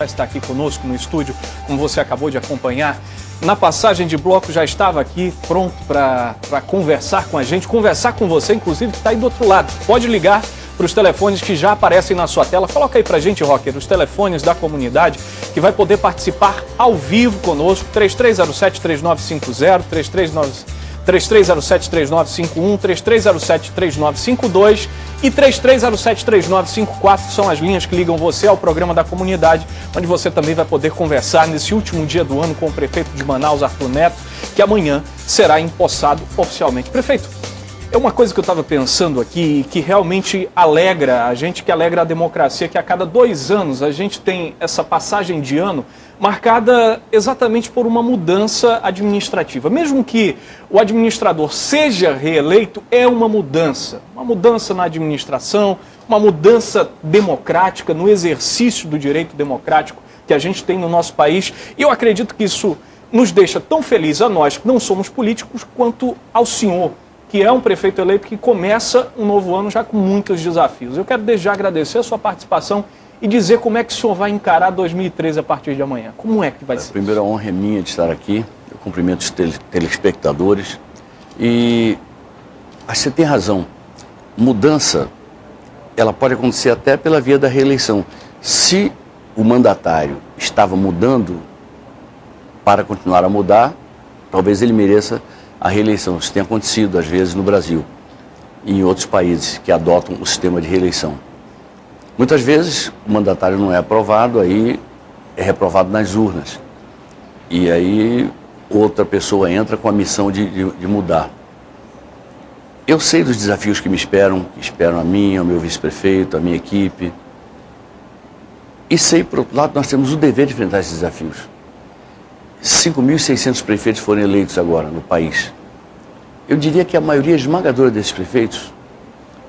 Está aqui conosco no estúdio, como você acabou de acompanhar. Na passagem de bloco já estava aqui pronto para conversar com a gente, conversar com você, inclusive, que está aí do outro lado. Pode ligar para os telefones que já aparecem na sua tela. Coloca aí para a gente, Rocker, os telefones da comunidade que vai poder participar ao vivo conosco. 3307-3950, 3307-3951, 3307-3952 e 3307-3954 são as linhas que ligam você ao programa da comunidade, onde você também vai poder conversar nesse último dia do ano com o prefeito de Manaus, Arthur Neto, que amanhã será empossado oficialmente. Prefeito, é uma coisa que eu estava pensando aqui, que realmente alegra a gente, que alegra a democracia, que a cada 2 anos a gente tem essa passagem de ano marcada exatamente por uma mudança administrativa. Mesmo que o administrador seja reeleito, é uma mudança na administração, uma mudança democrática, no exercício do direito democrático que a gente tem no nosso país. E eu acredito que isso nos deixa tão felizes a nós, que não somos políticos, quanto ao senhor, que é um prefeito eleito que começa um novo ano já com muitos desafios. Eu quero desde já agradecer a sua participação e dizer como é que o senhor vai encarar 2013 a partir de amanhã. Como é que vai ser? A primeira honra é minha de estar aqui. Eu cumprimento os telespectadores. E acho que você tem razão. Mudança, ela pode acontecer até pela via da reeleição. Se o mandatário estava mudando para continuar a mudar, talvez ele mereça a reeleição. Isso tem acontecido, às vezes, no Brasil e em outros países que adotam o sistema de reeleição. Muitas vezes o mandatário não é aprovado, aí é reprovado nas urnas. E aí outra pessoa entra com a missão de mudar. Eu sei dos desafios que esperam a mim, ao meu vice-prefeito, a minha equipe. E sei, por outro lado, nós temos o dever de enfrentar esses desafios. 5.600 prefeitos foram eleitos agora no país. Eu diria que a maioria esmagadora desses prefeitos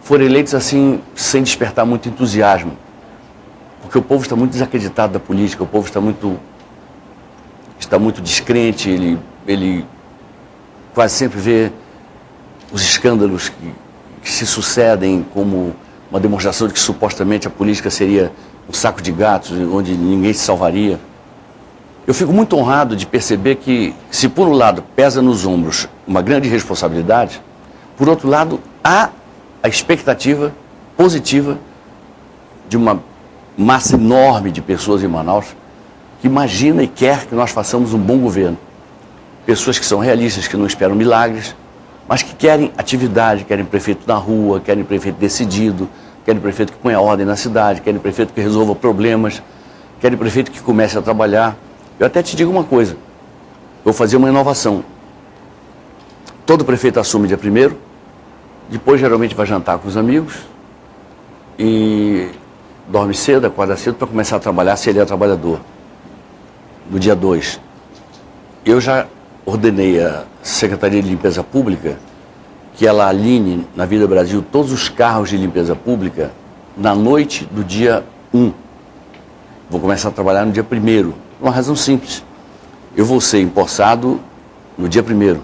foram eleitos assim, sem despertar muito entusiasmo. Porque o povo está muito desacreditado da política, o povo está muito descrente, ele quase sempre vê os escândalos que se sucedem como uma demonstração de que supostamente a política seria um saco de gatos, onde ninguém se salvaria. Eu fico muito honrado de perceber que, se por um lado pesa nos ombros uma grande responsabilidade, por outro lado há a expectativa positiva de uma massa enorme de pessoas em Manaus que imagina e quer que nós façamos um bom governo. Pessoas que são realistas, que não esperam milagres, mas que querem atividade, querem prefeito na rua, querem prefeito decidido, querem prefeito que ponha ordem na cidade, querem prefeito que resolva problemas, querem prefeito que comece a trabalhar. Eu até te digo uma coisa, vou fazer uma inovação. Todo prefeito assume dia 1º, depois geralmente vai jantar com os amigos e dorme cedo, acorda cedo para começar a trabalhar se ele é trabalhador. No dia 2, eu já ordenei à Secretaria de Limpeza Pública que ela alinhe na Vida Brasil todos os carros de limpeza pública na noite do dia 1. Vou começar a trabalhar no dia 1º. Uma razão simples. Eu vou ser empossado no dia 1º.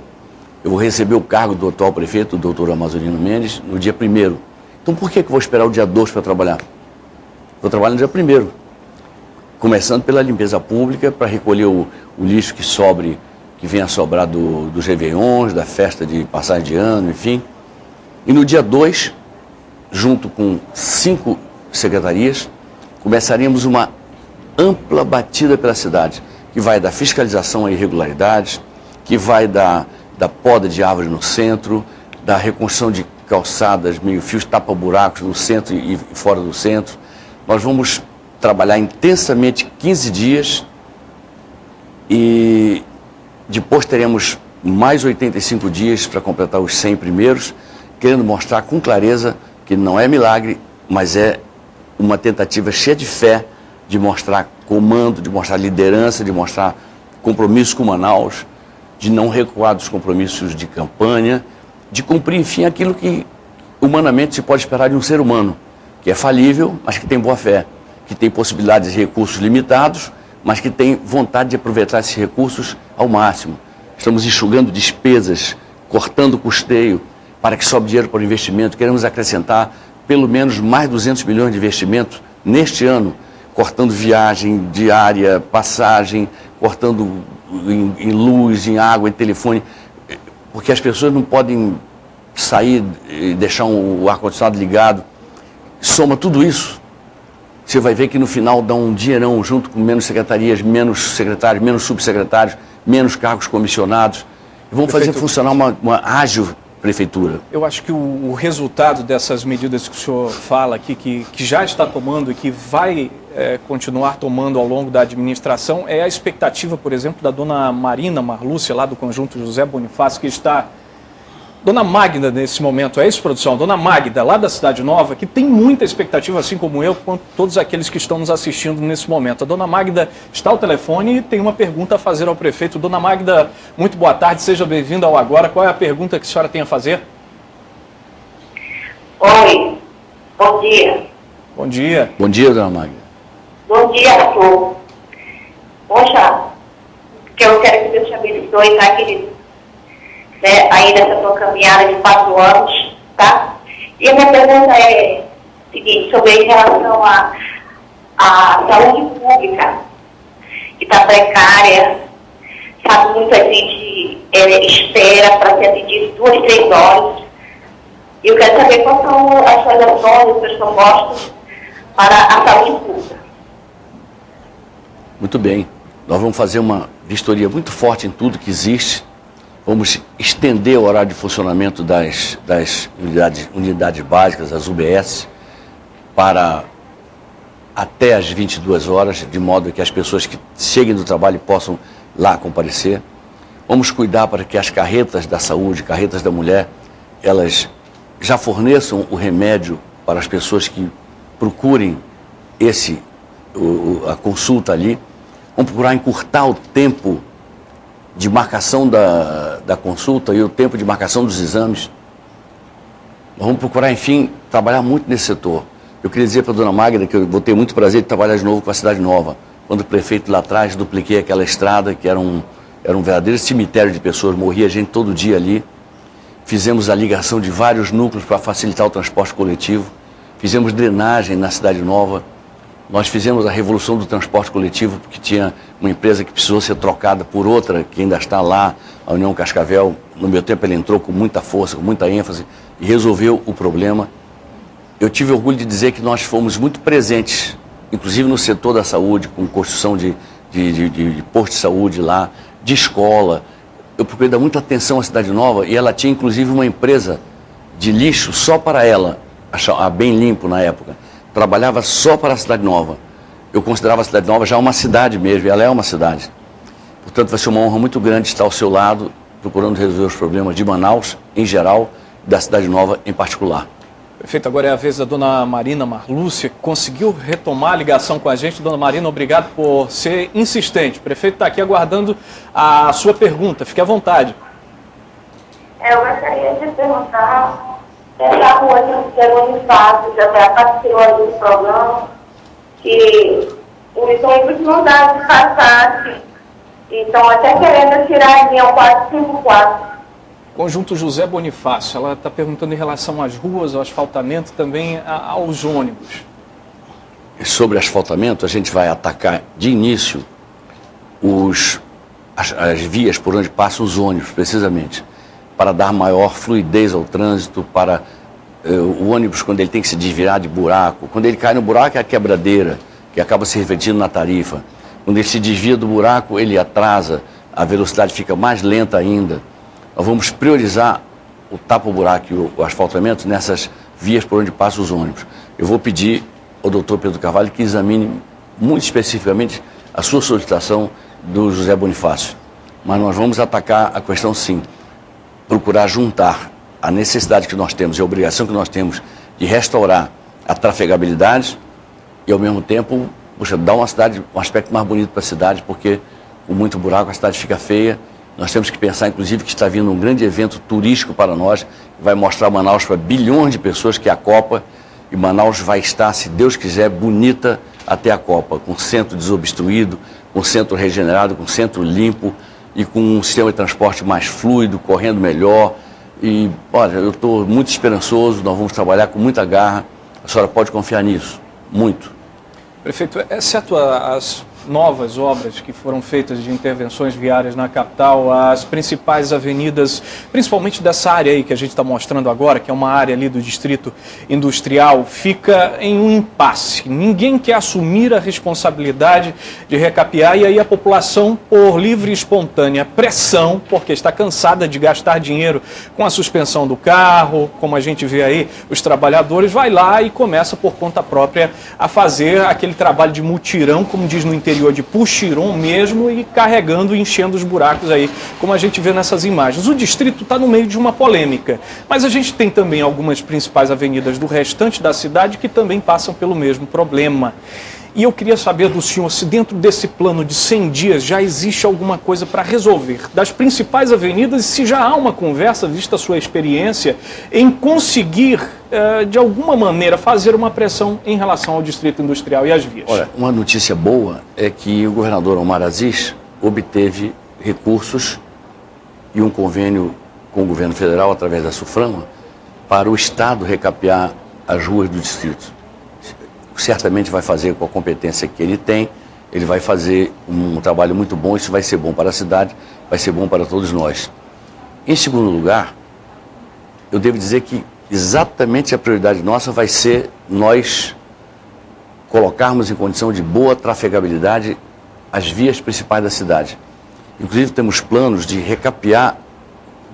Eu vou receber o cargo do atual prefeito, o doutor Amazonino Mendes, no dia 1º. Então por que eu vou esperar o dia 2 para trabalhar? Vou trabalhar no dia 1º. Começando pela limpeza pública, para recolher o lixo que venha a sobrar dos réveillons, da festa de passagem de ano, enfim. E no dia 2, junto com 5 secretarias, começaremos uma ampla batida pela cidade, que vai da fiscalização a irregularidades, que vai da poda de árvores no centro, da reconstrução de calçadas, meio-fios, tapa-buracos no centro e fora do centro. Nós vamos trabalhar intensamente 15 dias e depois teremos mais 85 dias para completar os 100 primeiros, querendo mostrar com clareza que não é milagre, mas é uma tentativa cheia de fé de mostrar comando, de mostrar liderança, de mostrar compromisso com Manaus, de não recuar dos compromissos de campanha, de cumprir, enfim, aquilo que humanamente se pode esperar de um ser humano, que é falível, mas que tem boa fé, que tem possibilidades de recursos limitados, mas que tem vontade de aproveitar esses recursos ao máximo. Estamos enxugando despesas, cortando custeio, para que sobe dinheiro para o investimento. Queremos acrescentar pelo menos mais 200 milhões de investimento neste ano, cortando viagem diária, passagem, cortando em luz, em água, em telefone, porque as pessoas não podem sair e deixar o ar-condicionado ligado. Soma tudo isso, você vai ver que no final dá um dinheirão, junto com menos secretarias, menos secretários, menos subsecretários, menos cargos comissionados. E vamos fazer funcionar uma ágil prefeitura. Eu acho que o resultado dessas medidas que o senhor fala aqui, que já está tomando e que vai continuar tomando ao longo da administração, é a expectativa, por exemplo, da dona Marina Marlúcia, lá do Conjunto José Bonifácio, que está... Dona Magda, nesse momento, é isso, produção? Dona Magda, lá da Cidade Nova, que tem muita expectativa, assim como eu, quanto todos aqueles que estão nos assistindo nesse momento. A dona Magda está ao telefone e tem uma pergunta a fazer ao prefeito. Dona Magda, muito boa tarde, seja bem-vinda ao Agora. Qual é a pergunta que a senhora tem a fazer? Oi, bom dia. Bom dia. Bom dia, dona Magda. Bom dia, Arthur. Poxa, que eu quero que Deus te abençoe, tá, querido? Aí nessa sua caminhada de 4 anos, tá? E a minha pergunta é o seguinte, sobre em relação à saúde pública, que está precária, sabe, muita gente espera para ser atendido 2, 3 horas. E eu quero saber quais são as suas ações, os seus propostas para a saúde pública. Muito bem. Nós vamos fazer uma vistoria muito forte em tudo que existe. Vamos estender o horário de funcionamento das unidades básicas, as UBS, para até as 22 horas, de modo que as pessoas que cheguem do trabalho possam lá comparecer. Vamos cuidar para que as carretas da saúde, carretas da mulher, elas já forneçam o remédio para as pessoas que procurem a consulta ali. Vamos procurar encurtar o tempo de marcação da consulta e o tempo de marcação dos exames. Nós vamos procurar, enfim, trabalhar muito nesse setor. Eu queria dizer para a dona Magda que eu vou ter muito prazer de trabalhar de novo com a Cidade Nova. Quando o prefeito lá atrás, dupliquei aquela estrada, que era um verdadeiro cemitério de pessoas, morria gente todo dia ali. Fizemos a ligação de vários núcleos para facilitar o transporte coletivo. Fizemos drenagem na Cidade Nova. Nós fizemos a revolução do transporte coletivo, porque tinha uma empresa que precisou ser trocada por outra, que ainda está lá, a União Cascavel. No meu tempo ele entrou com muita força, com muita ênfase e resolveu o problema. Eu tive orgulho de dizer que nós fomos muito presentes, inclusive no setor da saúde, com construção de posto de saúde lá, de escola. Eu procurei dar muita atenção à Cidade Nova e ela tinha inclusive uma empresa de lixo só para ela, a Bem Limpo na época. Trabalhava só para a Cidade Nova. Eu considerava a Cidade Nova já uma cidade mesmo, e ela é uma cidade. Portanto, vai ser uma honra muito grande estar ao seu lado, procurando resolver os problemas de Manaus, em geral, e da Cidade Nova, em particular. Prefeito, agora é a vez da dona Marina Marlúcia, que conseguiu retomar a ligação com a gente. Dona Marina, obrigado por ser insistente. O prefeito está aqui aguardando a sua pergunta. Fique à vontade. Eu gostaria de perguntar... Essa rua de José Bonifácio já participou ali do programa, que os ônibus não dá de passar, assim, e estão até querendo tirar a linha 454. Conjunto José Bonifácio, ela está perguntando em relação às ruas, ao asfaltamento, também aos ônibus. Sobre asfaltamento, a gente vai atacar de início as vias por onde passam os ônibus, precisamente, para dar maior fluidez ao trânsito, para o ônibus, quando ele tem que se desviar de buraco, quando ele cai no buraco é a quebradeira, que acaba se refletindo na tarifa. Quando ele se desvia do buraco, ele atrasa, a velocidade fica mais lenta ainda. Nós vamos priorizar o tapa-buraco e o asfaltamento nessas vias por onde passam os ônibus. Eu vou pedir ao doutor Pedro Carvalho que examine muito especificamente a sua solicitação do José Bonifácio. Mas nós vamos atacar a questão sim, procurar juntar a necessidade que nós temos e a obrigação que nós temos de restaurar a trafegabilidade e ao mesmo tempo, dar uma cidade, um aspecto mais bonito para a cidade, porque com muito buraco a cidade fica feia. Nós temos que pensar, inclusive, que está vindo um grande evento turístico para nós, que vai mostrar Manaus para bilhões de pessoas, que é a Copa, e Manaus vai estar, se Deus quiser, bonita até a Copa, com centro desobstruído, com centro regenerado, com centro limpo e com um sistema de transporte mais fluido, correndo melhor. E, olha, eu estou muito esperançoso, nós vamos trabalhar com muita garra, a senhora pode confiar nisso, muito. Prefeito, exceto as novas obras que foram feitas de intervenções viárias na capital, as principais avenidas, principalmente dessa área aí que a gente está mostrando agora, que é uma área ali do distrito industrial, fica em um impasse. Ninguém quer assumir a responsabilidade de recapear e aí a população, por livre e espontânea pressão, porque está cansada de gastar dinheiro com a suspensão do carro, como a gente vê aí, os trabalhadores, vai lá e começa por conta própria a fazer aquele trabalho de mutirão, como diz no interior, de puxirum mesmo, e carregando e enchendo os buracos aí, como a gente vê nessas imagens. O distrito está no meio de uma polêmica, mas a gente tem também algumas principais avenidas do restante da cidade que também passam pelo mesmo problema. E eu queria saber do senhor se dentro desse plano de 100 dias já existe alguma coisa para resolver das principais avenidas e se já há uma conversa, vista a sua experiência, em conseguir, de alguma maneira, fazer uma pressão em relação ao distrito industrial e às vias. Olha, uma notícia boa é que o governador Omar Aziz obteve recursos e um convênio com o governo federal, através da SUFRAMA, para o Estado recapear as ruas do distrito. Certamente vai fazer com a competência que ele tem, ele vai fazer um trabalho muito bom, isso vai ser bom para a cidade, vai ser bom para todos nós. Em segundo lugar, eu devo dizer que exatamente a prioridade nossa vai ser nós colocarmos em condição de boa trafegabilidade as vias principais da cidade. Inclusive temos planos de recapear,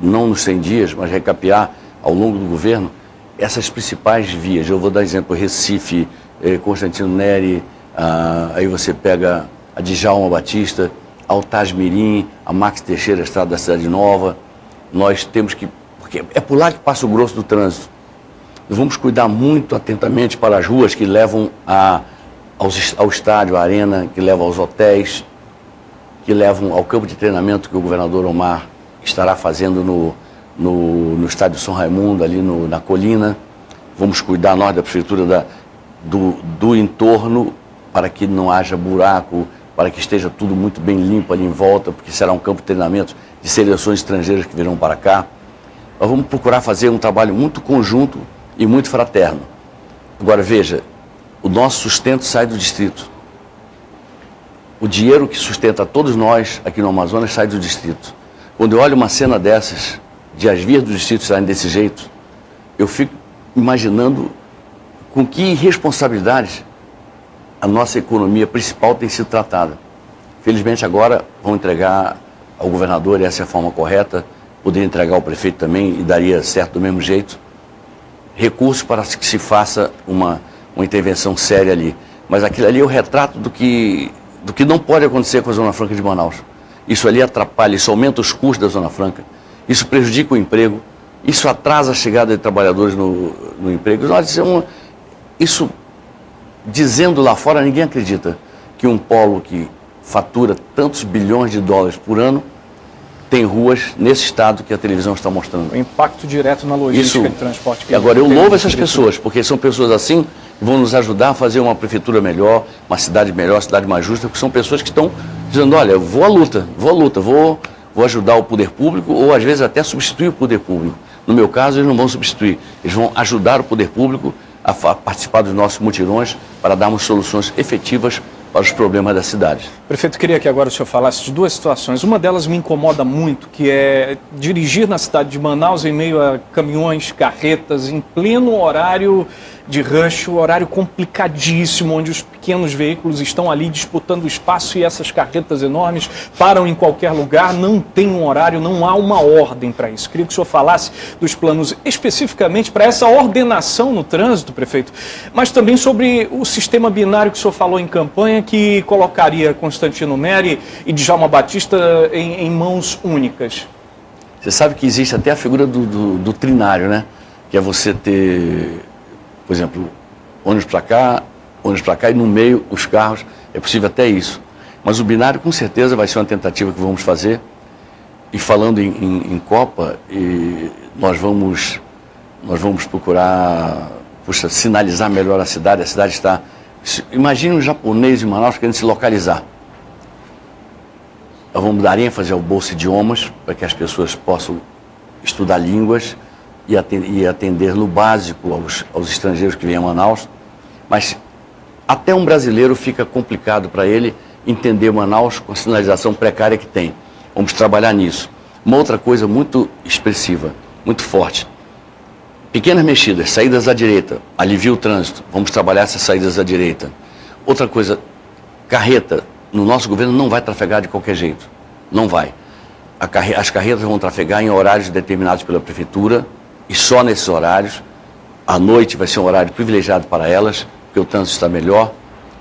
não nos 100 dias, mas recapear ao longo do governo, essas principais vias. Eu vou dar exemplo, Recife, Constantino Neri, aí você pega a Djalma Batista, Altasmirim, a Max Teixeira, a estrada da Cidade Nova. Nós temos que, porque é por lá que passa o grosso do trânsito. Nós vamos cuidar muito atentamente para as ruas que levam ao estádio, à arena, que levam aos hotéis, que levam ao campo de treinamento que o governador Omar estará fazendo no estádio São Raimundo, ali na colina. Vamos cuidar nós da prefeitura do entorno, para que não haja buraco, para que esteja tudo muito bem limpo ali em volta, porque será um campo de treinamento de seleções estrangeiras que virão para cá. Nós vamos procurar fazer um trabalho muito conjunto e muito fraterno. Agora veja, o nosso sustento sai do distrito. O dinheiro que sustenta todos nós aqui no Amazonas sai do distrito. Quando eu olho uma cena dessas, de as vias do distrito saírem desse jeito, eu fico imaginando com que irresponsabilidade a nossa economia principal tem sido tratada. Felizmente agora vão entregar ao governador, e essa é a forma correta, poder entregar ao prefeito também, e daria certo do mesmo jeito, recursos para que se faça uma intervenção séria ali. Mas aquilo ali é o retrato do que não pode acontecer com a Zona Franca de Manaus. Isso ali atrapalha, isso aumenta os custos da Zona Franca, isso prejudica o emprego, isso atrasa a chegada de trabalhadores no emprego. Isso, dizendo lá fora, ninguém acredita que um polo que fatura tantos bilhões de dólares por ano tem ruas nesse estado que a televisão está mostrando. O impacto direto na logística de transporte. Agora, eu louvo essas pessoas, porque são pessoas assim que vão nos ajudar a fazer uma prefeitura melhor, uma cidade melhor, uma cidade mais justa, porque são pessoas que estão dizendo, olha, eu vou à luta, vou ajudar o poder público, ou às vezes até substituir o poder público. No meu caso, eles não vão substituir, eles vão ajudar o poder público a participar dos nossos mutirões para darmos soluções efetivas para os problemas da cidade. Prefeito, queria que agora o senhor falasse de duas situações. Uma delas me incomoda muito, que é dirigir na cidade de Manaus em meio a caminhões, carretas, em pleno horário de rush, horário complicadíssimo, onde os pequenos veículos estão ali disputando espaço e essas carretas enormes param em qualquer lugar, não tem um horário, não há uma ordem para isso. Queria que o senhor falasse dos planos especificamente para essa ordenação no trânsito, prefeito, mas também sobre o sistema binário que o senhor falou em campanha, que colocaria Constantino Neri e Djalma Batista em mãos únicas. Você sabe que existe até a figura do trinário, né? Que é você ter, por exemplo, ônibus para cá e no meio os carros, é possível até isso. Mas o binário com certeza vai ser uma tentativa que vamos fazer. E falando em Copa, nós vamos procurar sinalizar melhor a cidade está... Imagine um japonês de Manaus querendo se localizar. Nós vamos dar ênfase ao Bolsa Idiomas, para que as pessoas possam estudar línguas e atender no básico aos estrangeiros que vêm a Manaus. Mas Até um brasileiro fica complicado para ele entender Manaus com a sinalização precária que tem. Vamos trabalhar nisso. Uma outra coisa muito expressiva, muito forte. Pequenas mexidas, saídas à direita, alivia o trânsito. Vamos trabalhar essas saídas à direita. Outra coisa, carreta, no nosso governo não vai trafegar de qualquer jeito. Não vai. As carretas vão trafegar em horários determinados pela prefeitura e só nesses horários. À noite vai ser um horário privilegiado para elas, porque o trânsito está melhor.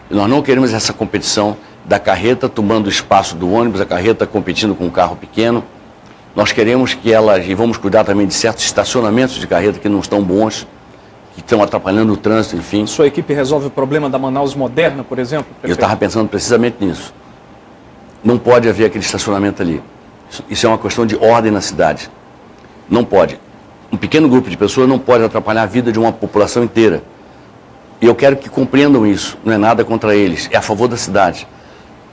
E nós não queremos essa competição da carreta tomando o espaço do ônibus, a carreta competindo com um carro pequeno. Nós queremos que elas, e vamos cuidar também de certos estacionamentos de carreta que não estão bons, que estão atrapalhando o trânsito, enfim. Sua equipe resolve o problema da Manaus Moderna, por exemplo? Prefeito? Eu estava pensando precisamente nisso. Não pode haver aquele estacionamento ali. Isso é uma questão de ordem na cidade. Não pode. Um pequeno grupo de pessoas não pode atrapalhar a vida de uma população inteira. E eu quero que compreendam isso. Não é nada contra eles, é a favor da cidade.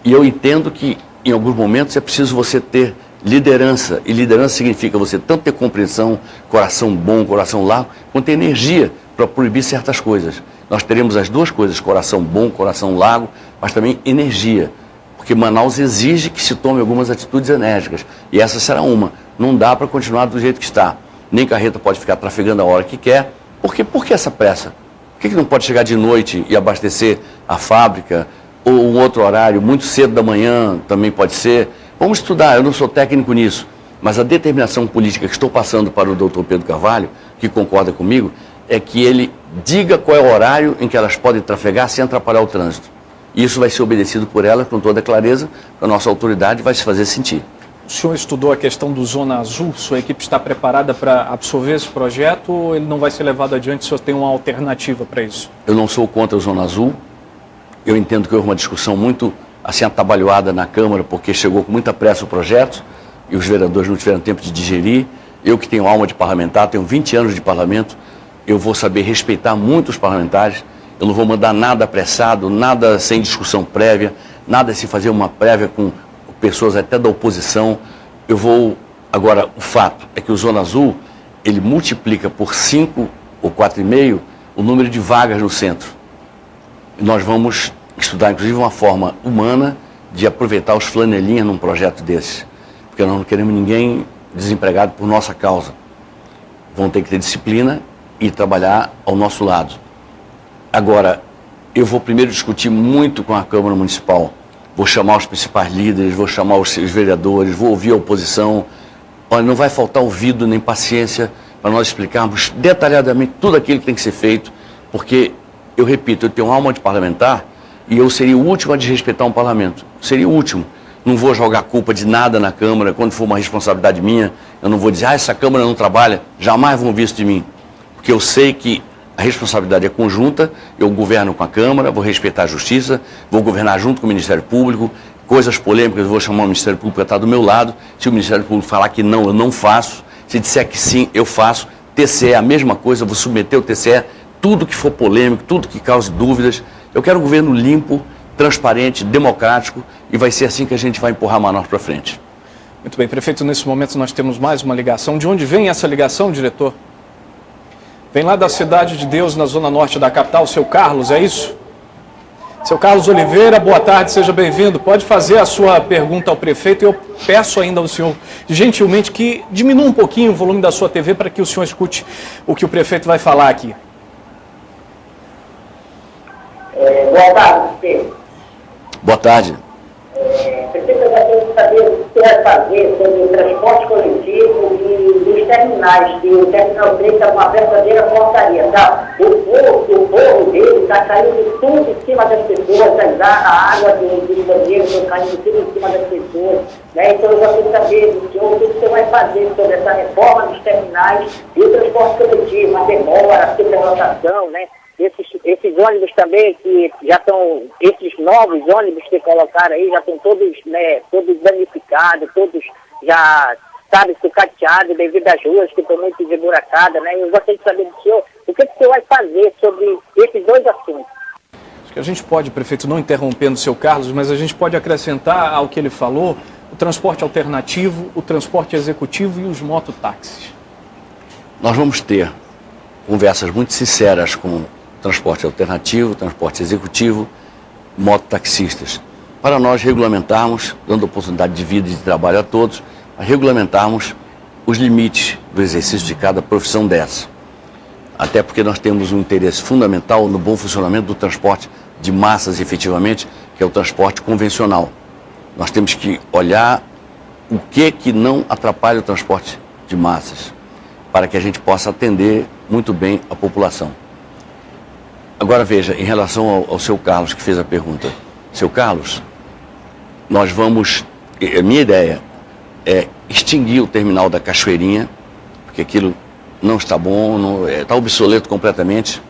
E eu entendo que, em alguns momentos, é preciso você ter liderança. E liderança significa você tanto ter compreensão, coração bom, coração largo, quanto ter energia para proibir certas coisas. Nós teremos as duas coisas, coração bom, coração largo, mas também energia. Porque Manaus exige que se tome algumas atitudes enérgicas. E essa será uma. Não dá para continuar do jeito que está. Nem carreta pode ficar trafegando a hora que quer. Por que essa pressa? Por que não pode chegar de noite e abastecer a fábrica? Ou um outro horário, muito cedo da manhã, também pode ser. Vamos estudar, eu não sou técnico nisso, mas a determinação política que estou passando para o doutor Pedro Carvalho, que concorda comigo, é que ele diga qual é o horário em que elas podem trafegar sem atrapalhar o trânsito. E isso vai ser obedecido por elas com toda clareza, a nossa autoridade vai se fazer sentir. O senhor estudou a questão do Zona Azul, sua equipe está preparada para absorver esse projeto ou ele não vai ser levado adiante, o senhor tem uma alternativa para isso? Eu não sou contra a Zona Azul. Eu entendo que houve uma discussão muito assim atabalhoada na Câmara, porque chegou com muita pressa o projeto e os vereadores não tiveram tempo de digerir. Eu que tenho alma de parlamentar, tenho 20 anos de parlamento, eu vou saber respeitar muito os parlamentares, eu não vou mandar nada apressado, nada sem discussão prévia, nada se fazer uma prévia com pessoas até da oposição. Eu vou... Agora, o fato é que o Zona Azul, ele multiplica por 5 ou 4,5 o número de vagas no centro. Nós vamos estudar, inclusive, uma forma humana de aproveitar os flanelinhas num projeto desse. Porque nós não queremos ninguém desempregado por nossa causa. Vão ter que ter disciplina e trabalhar ao nosso lado. Agora, eu vou primeiro discutir muito com a Câmara Municipal. Vou chamar os principais líderes, vou chamar os vereadores, vou ouvir a oposição. Olha, não vai faltar ouvido nem paciência para nós explicarmos detalhadamente tudo aquilo que tem que ser feito, porque... Eu repito, eu tenho alma de parlamentar e eu seria o último a desrespeitar um parlamento. Seria o último. Não vou jogar culpa de nada na Câmara, quando for uma responsabilidade minha, eu não vou dizer, essa Câmara não trabalha, jamais vão ouvir isso de mim. Porque eu sei que a responsabilidade é conjunta, eu governo com a Câmara, vou respeitar a Justiça, vou governar junto com o Ministério Público, coisas polêmicas eu vou chamar o Ministério Público para estar do meu lado, se o Ministério Público falar que não, eu não faço, se disser que sim, eu faço, TCE é a mesma coisa, eu vou submeter o TCE, tudo que for polêmico, tudo que cause dúvidas. Eu quero um governo limpo, transparente, democrático e vai ser assim que a gente vai empurrar Manaus para frente. Muito bem, prefeito, nesse momento nós temos mais uma ligação. De onde vem essa ligação, diretor? Vem lá da Cidade de Deus, na zona norte da capital, seu Carlos, é isso? Seu Carlos Oliveira, boa tarde, seja bem-vindo. Pode fazer a sua pergunta ao prefeito e eu peço ainda ao senhor, gentilmente, que diminua um pouquinho o volume da sua TV para que o senhor escute o que o prefeito vai falar aqui. Boa tarde, Pedro. Boa tarde. Prefeito, eu gostaria de saber o que você vai fazer sobre o transporte coletivo e dos terminais, que o terminal 3 está uma verdadeira porcaria, tá? O forro dele está caindo tudo em cima das pessoas, a água dos banheiros está caindo tudo em cima das pessoas, né? Então eu gostaria de saber do senhor o que você vai fazer sobre essa reforma dos terminais e o transporte coletivo, a demora, a superlotação, né? Esses ônibus também, que já estão, esses novos ônibus que colocaram aí, já estão todos, né, todos danificados, todos já, sabe, sucateados devido às ruas que estão muito desburacadas, né? Eu gostaria de saber do senhor, o que o senhor vai fazer sobre esses dois assuntos? Acho que a gente pode, prefeito, não interrompendo o seu Carlos, mas a gente pode acrescentar ao que ele falou, o transporte alternativo, o transporte executivo e os mototáxis. Nós vamos ter conversas muito sinceras com transporte alternativo, transporte executivo, mototaxistas. Para nós regulamentarmos, dando oportunidade de vida e de trabalho a todos, regulamentarmos os limites do exercício de cada profissão dessa. Até porque nós temos um interesse fundamental no bom funcionamento do transporte de massas, efetivamente, que é o transporte convencional. Nós temos que olhar o que não atrapalha o transporte de massas, para que a gente possa atender muito bem a população. Agora veja, em relação ao seu Carlos, que fez a pergunta. Seu Carlos, nós vamos... A minha ideia é extinguir o terminal da Cachoeirinha, porque aquilo não está bom, está obsoleto completamente.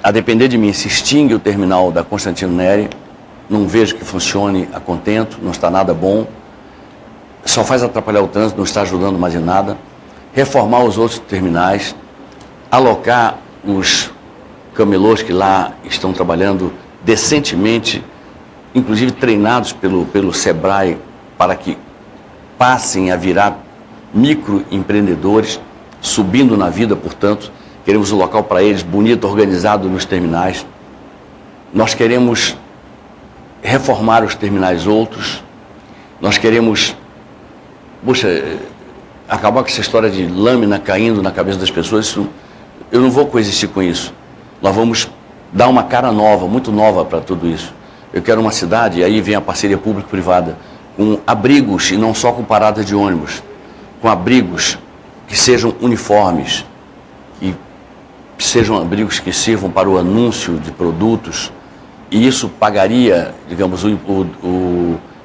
A depender de mim, se extingue o terminal da Constantino Neri, não vejo que funcione a contento, não está nada bom, só faz atrapalhar o trânsito, não está ajudando mais em nada. Reformar os outros terminais, alocar os camelôs que lá estão trabalhando decentemente, inclusive treinados pelo SEBRAE, para que passem a virar microempreendedores, subindo na vida, portanto. Queremos um local para eles bonito, organizado nos terminais. Nós queremos reformar os terminais outros. Nós queremos, acabar com essa história de lâmina caindo na cabeça das pessoas. Eu não vou coexistir com isso. Nós vamos dar uma cara nova, muito nova para tudo isso. Eu quero uma cidade, e aí vem a parceria público-privada, com abrigos e não só com paradas de ônibus, com abrigos que sejam uniformes e sejam abrigos que sirvam para o anúncio de produtos, e isso pagaria, digamos,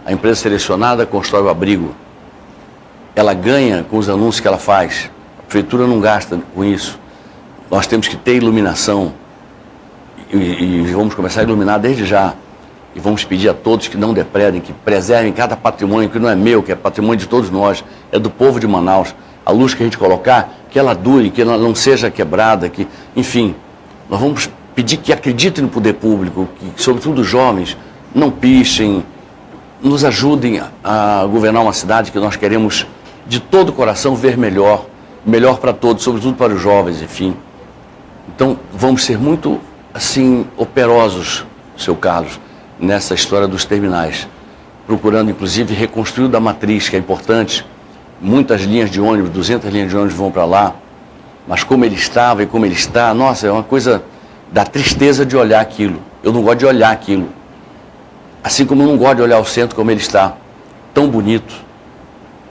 a empresa selecionada constrói o abrigo, ela ganha com os anúncios que ela faz, a prefeitura não gasta com isso. Nós temos que ter iluminação e vamos começar a iluminar desde já. E vamos pedir a todos que não depredem, que preservem cada patrimônio que não é meu, que é patrimônio de todos nós, é do povo de Manaus. A luz que a gente colocar, que ela dure, que ela não seja quebrada, que, enfim, nós vamos pedir que acreditem no poder público, que, sobretudo os jovens, não pichem, nos ajudem a governar uma cidade que nós queremos de todo o coração ver melhor, melhor para todos, sobretudo para os jovens, enfim. Então, vamos ser muito, assim, operosos, seu Carlos, nessa história dos terminais, procurando, inclusive, reconstruir da matriz, que é importante. Muitas linhas de ônibus, 200 linhas de ônibus vão para lá, mas como ele estava e como ele está, nossa, é uma coisa da tristeza de olhar aquilo. Eu não gosto de olhar aquilo. Assim como eu não gosto de olhar o centro como ele está, tão bonito.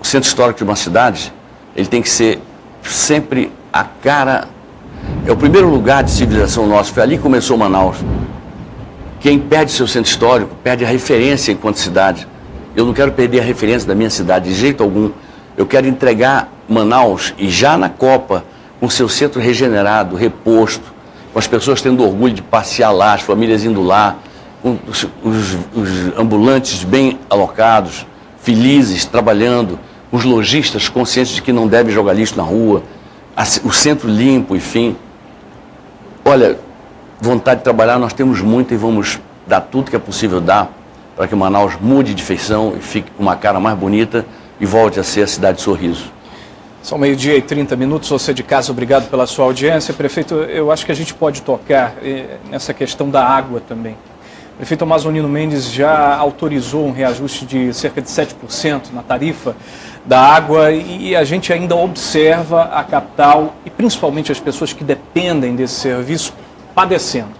O centro histórico de uma cidade, ele tem que ser sempre a cara... É o primeiro lugar de civilização nosso, foi ali que começou Manaus. Quem perde seu centro histórico, perde a referência enquanto cidade. Eu não quero perder a referência da minha cidade, de jeito algum. Eu quero entregar Manaus, e já na Copa, com seu centro regenerado, reposto, com as pessoas tendo orgulho de passear lá, as famílias indo lá, com os ambulantes bem alocados, felizes, trabalhando, com os lojistas conscientes de que não devem jogar lixo na rua, o centro limpo, enfim. Olha, vontade de trabalhar nós temos muito e vamos dar tudo que é possível dar para que Manaus mude de feição e fique com uma cara mais bonita e volte a ser a cidade de sorriso. São 12h30, você de casa, obrigado pela sua audiência. Prefeito, eu acho que a gente pode tocar nessa questão da água também. O prefeito Amazonino Mendes já autorizou um reajuste de cerca de 7% na tarifa da água e a gente ainda observa a capital e principalmente as pessoas que dependem desse serviço padecendo.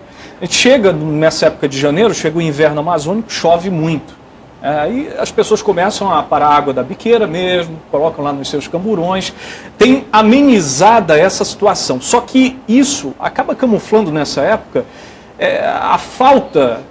A gente chega nessa época de janeiro, chega o inverno amazônico, chove muito. Aí as pessoas começam a parar a água da biqueira mesmo, colocam lá nos seus camburões, tem amenizada essa situação. Só que isso acaba camuflando nessa época a falta,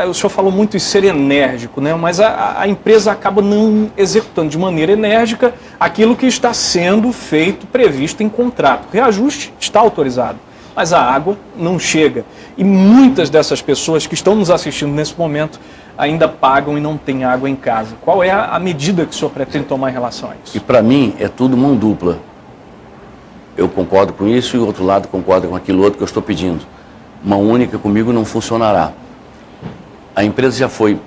o senhor falou muito em ser enérgico, né? Mas a empresa acaba não executando de maneira enérgica aquilo que está sendo feito, previsto em contrato. O reajuste está autorizado, mas a água não chega. E muitas dessas pessoas que estão nos assistindo nesse momento ainda pagam e não têm água em casa. Qual é a medida que o senhor pretende tomar em relação a isso? E para mim é tudo mão dupla. Eu concordo com isso e o outro lado concorda com aquilo outro que eu estou pedindo. Mão única comigo não funcionará. A empresa já foi,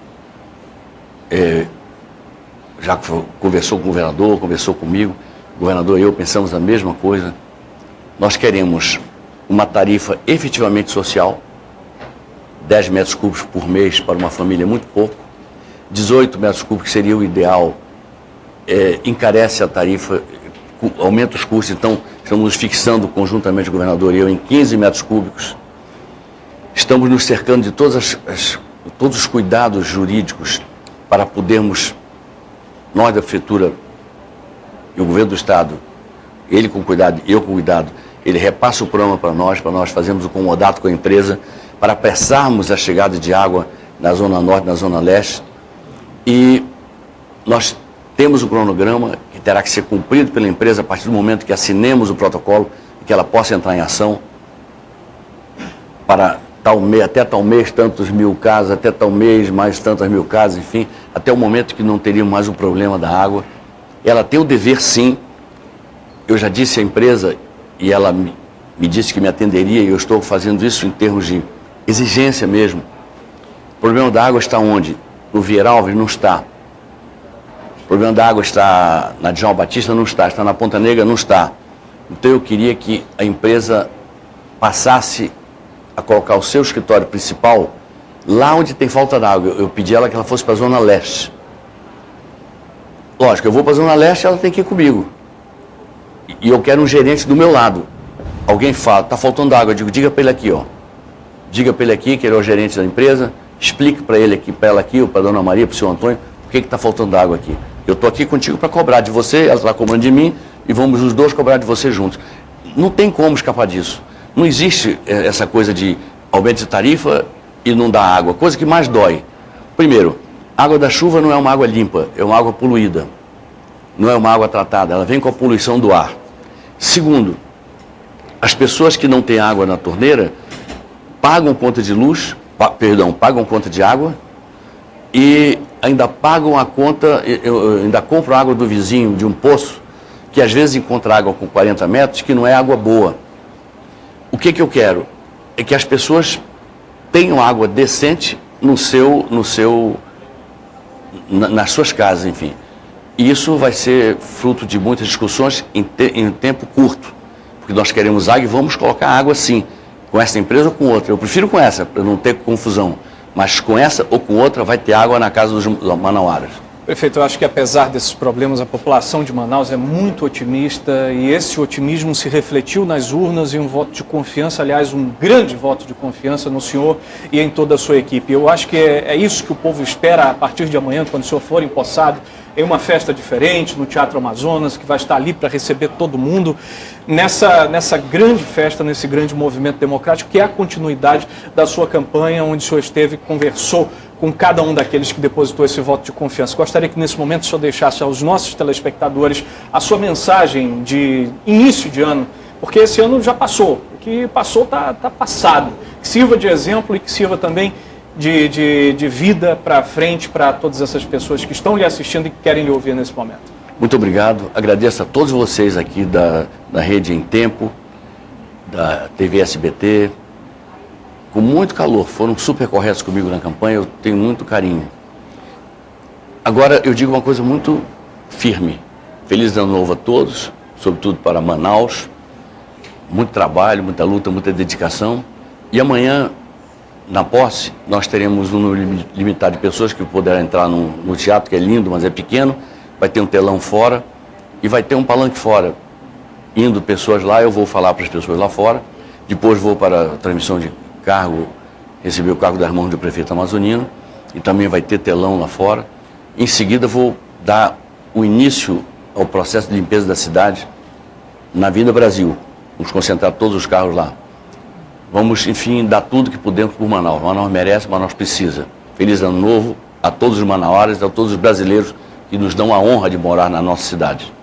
já conversou com o governador, conversou comigo, o governador e eu pensamos a mesma coisa. Nós queremos uma tarifa efetivamente social, 10 metros cúbicos por mês para uma família é muito pouco, 18 metros cúbicos seria o ideal, encarece a tarifa, aumenta os custos, então estamos nos fixando conjuntamente, o governador e eu, em 15 metros cúbicos. Estamos nos cercando de todos os cuidados jurídicos para podermos, nós da prefeitura e o governo do estado, ele com cuidado, eu com cuidado, ele repassa o programa para nós fazermos o comodato com a empresa, para apressarmos a chegada de água na Zona Norte, na Zona Leste. E nós temos o cronograma que terá que ser cumprido pela empresa a partir do momento que assinemos o protocolo e que ela possa entrar em ação para até tal mês, tantos mil casas, até tal mês, mais tantas mil casas, enfim, até o momento que não teríamos mais o problema da água. Ela tem o dever, sim. Eu já disse à empresa, e ela me disse que me atenderia, e eu estou fazendo isso em termos de exigência mesmo. O problema da água está onde? No Vieira Alves? Não está. O problema da água está na Djalma Batista? Não está. Está na Ponta Negra? Não está. Então eu queria que a empresa passasse a colocar o seu escritório principal lá onde tem falta d'água. Eu pedi a ela que ela fosse para a Zona Leste. Lógico, eu vou para a Zona Leste, ela tem que ir comigo. E eu quero um gerente do meu lado. Alguém fala, está faltando água. Eu digo, diga para ele aqui, ó. Diga para ele aqui, que ele é o gerente da empresa. Explique para ele aqui, para ela aqui, ou para a Dona Maria, para o seu Antônio, por que está faltando água aqui. Eu estou aqui contigo para cobrar de você, ela está cobrando de mim, e vamos os dois cobrar de você juntos. Não tem como escapar disso. Não existe essa coisa de aumento de tarifa e não dar água. Coisa que mais dói. Primeiro, a água da chuva não é uma água limpa, é uma água poluída. Não é uma água tratada, ela vem com a poluição do ar. Segundo, as pessoas que não têm água na torneira pagam conta de luz, pagam conta de água e ainda pagam a conta, ainda compram água do vizinho de um poço, que às vezes encontra água com 40 metros, que não é água boa. O que eu quero? É que as pessoas tenham água decente nas suas casas, enfim. E isso vai ser fruto de muitas discussões em tempo curto, porque nós queremos água e vamos colocar água sim, com essa empresa ou com outra. Eu prefiro com essa, para não ter confusão, mas com essa ou com outra vai ter água na casa dos manauaras. Prefeito, eu acho que apesar desses problemas, a população de Manaus é muito otimista e esse otimismo se refletiu nas urnas em um voto de confiança, aliás, um grande voto de confiança no senhor e em toda a sua equipe. Eu acho que é isso que o povo espera a partir de amanhã, quando o senhor for empossado, em uma festa diferente, no Teatro Amazonas, que vai estar ali para receber todo mundo, nessa grande festa, nesse grande movimento democrático, que é a continuidade da sua campanha, onde o senhor esteve e conversou com cada um daqueles que depositou esse voto de confiança. Gostaria que nesse momento o senhor deixasse aos nossos telespectadores a sua mensagem de início de ano, porque esse ano já passou, o que passou está passado, que sirva de exemplo e que sirva também de vida para frente para todas essas pessoas que estão lhe assistindo e que querem lhe ouvir nesse momento. Muito obrigado, agradeço a todos vocês aqui da Rede Em Tempo, da TV SBT, com muito calor, foram super corretos comigo na campanha, eu tenho muito carinho. Agora eu digo uma coisa muito firme, feliz ano novo a todos, sobretudo para Manaus, muito trabalho, muita luta, muita dedicação, e amanhã, na posse, nós teremos um número limitado de pessoas que poderão entrar no teatro, que é lindo, mas é pequeno, vai ter um telão fora e vai ter um palanque fora. Indo pessoas lá, eu vou falar para as pessoas lá fora, depois vou para a transmissão de cargo, receber o cargo das mãos do prefeito amazonino, e também vai ter telão lá fora. Em seguida vou dar o início ao processo de limpeza da cidade na Avenida Brasil. Vamos concentrar todos os carros lá. Vamos, enfim, dar tudo que pudermos por Manaus. Manaus merece, Manaus precisa. Feliz ano novo a todos os manauaras, a todos os brasileiros que nos dão a honra de morar na nossa cidade.